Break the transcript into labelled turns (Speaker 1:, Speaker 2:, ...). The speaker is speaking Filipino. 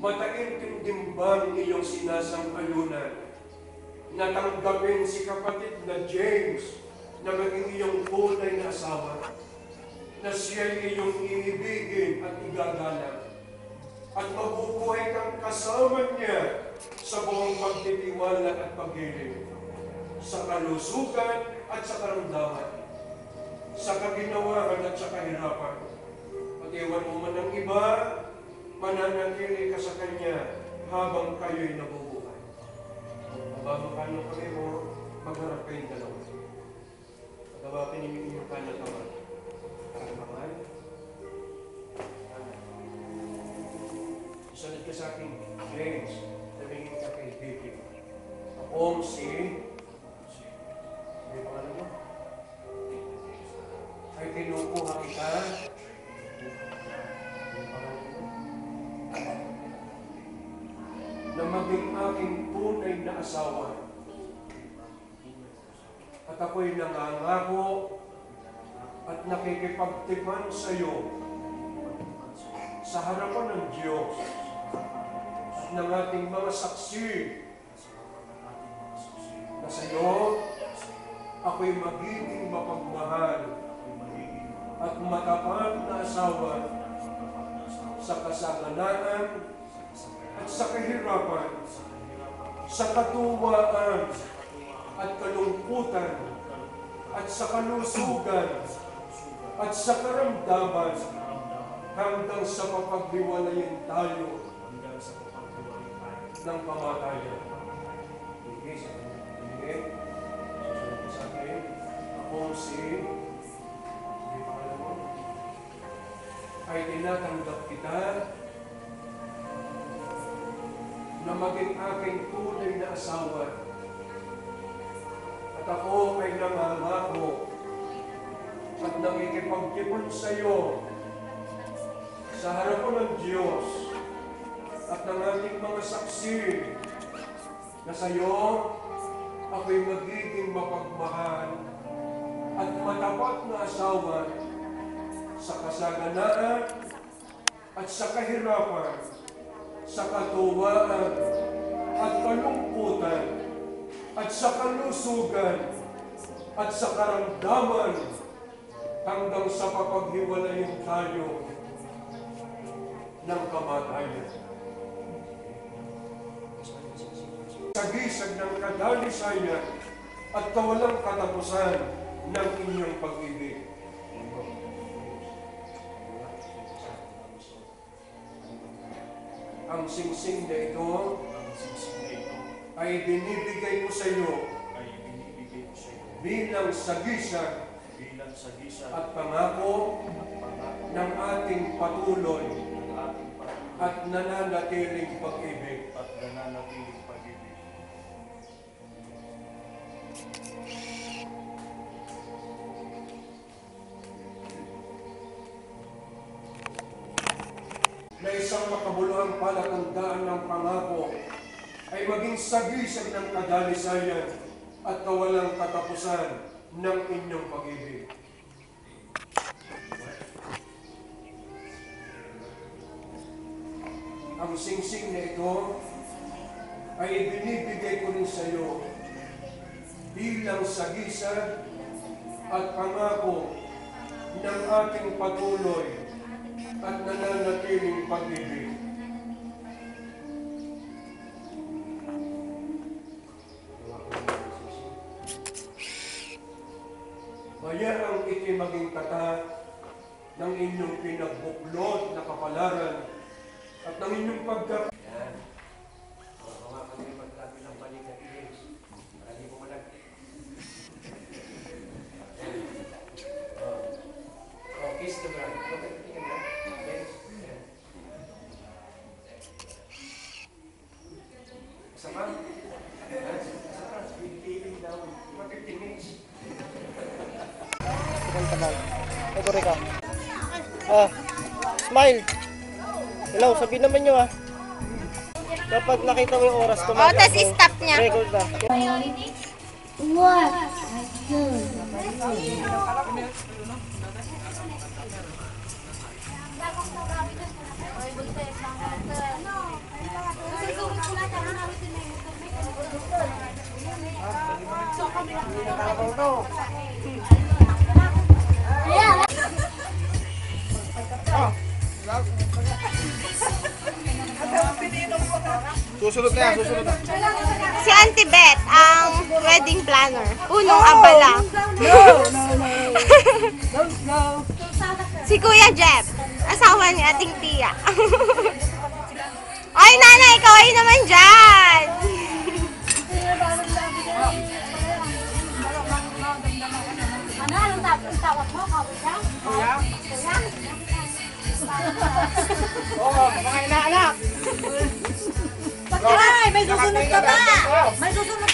Speaker 1: Mataintindim ba ang iyong sinasang-ayunan na tanggapin si kapatid na James na maging iyong tunay na asawa, na siya'y iyong iibigin at igagalang, at mabubuhay kang kasama niya sa buong pagtitiwala at pag-iling, sa kalusugan at sa karamdaman, sa kaginawahan at sa kahirapan. At iwan mo man ang iba, mananatili ka sa Kanya habang kayo'y nabubuhay. Mababakano kami mo, magharap kayong dalawa. Pagkabapin ninyo inyong kanataman. Karamahan. Isunod ka sa akin, James, nabingin ka kay David. Ako si may pangalan mo? Ay kinukuha kita. Na maging aking tunay na asawa. At ako'y nangangako at nakikipagtipan sa iyo sa harapan ng Diyos at ng ating mga saksi na sa iyo ako'y magiging mapagmahal at matapat na asawa sa kasaganaan at sa kahirapan, sa katuwaan at kalungkutan, at sa kalusugan, at sa karamdaman, hanggang sa papaghiwalayin tayo ng kamatayan. Sige, sa kanya. Sasabi sa akin, ako si ay tinatanggap kita na maging aking tunay na asawa. At ako ay nangangako at nakikipagtipon sa iyo sa harapan ng Diyos at ng ating mga saksi na sa iyo ako'y magiging mapagmahal at matapat na asawa sa kasaganaan at sa kahirapan, sa katuwaan at kalungkutan, at sa kalusugan, at sa karamdaman, hanggang sa papaghiwalayin tayo ng kamatayan. Sagisag ng kadalisayan at kawalang katapusan ng inyong pag-ibig. Ang singsing na ito ay binibigay ko sa iyo bilang sagisag at pangako ng ating patuloy at nananatiling pag-ibig. Na isang makabuluhang palatandaan ng pangako ay maging sagisag ng kadalisayan at kawalang katapusan ng inyong pag-ibig. Ang singsing na ito ay ibinibigay ko rin sa iyo bilang sagisag at pangako ng ating patuloy at nananatiling pag-ibig. Mayroong iti maging tatat ng inyong pinagbuklod na kapalaran at ng inyong pagkak... Yan. O nga kami maglabi ng balikat James. Para di ko malag... Kiss the brother. James. Isa pa? Isa pa. Piling daw. 15 minutes.
Speaker 2: Ito rin ka. Smile. Hello, sabihin naman nyo Kapag nakita mo yung oras, tumagal.
Speaker 3: tapos stop niya.
Speaker 2: Record na.
Speaker 4: What? Good.
Speaker 2: Susunod na yan, susunod na.
Speaker 3: Si Auntie Beth, ang wedding planner. Punong abala. Si Kuya Jeff, asawa ni Ating Tia. Ay, nanay, ikaw ay naman dyan.
Speaker 4: Anong tawag mo? Kuya?
Speaker 2: Oo, mga inaanak.
Speaker 5: Ay, may susunod ka ba? May susunod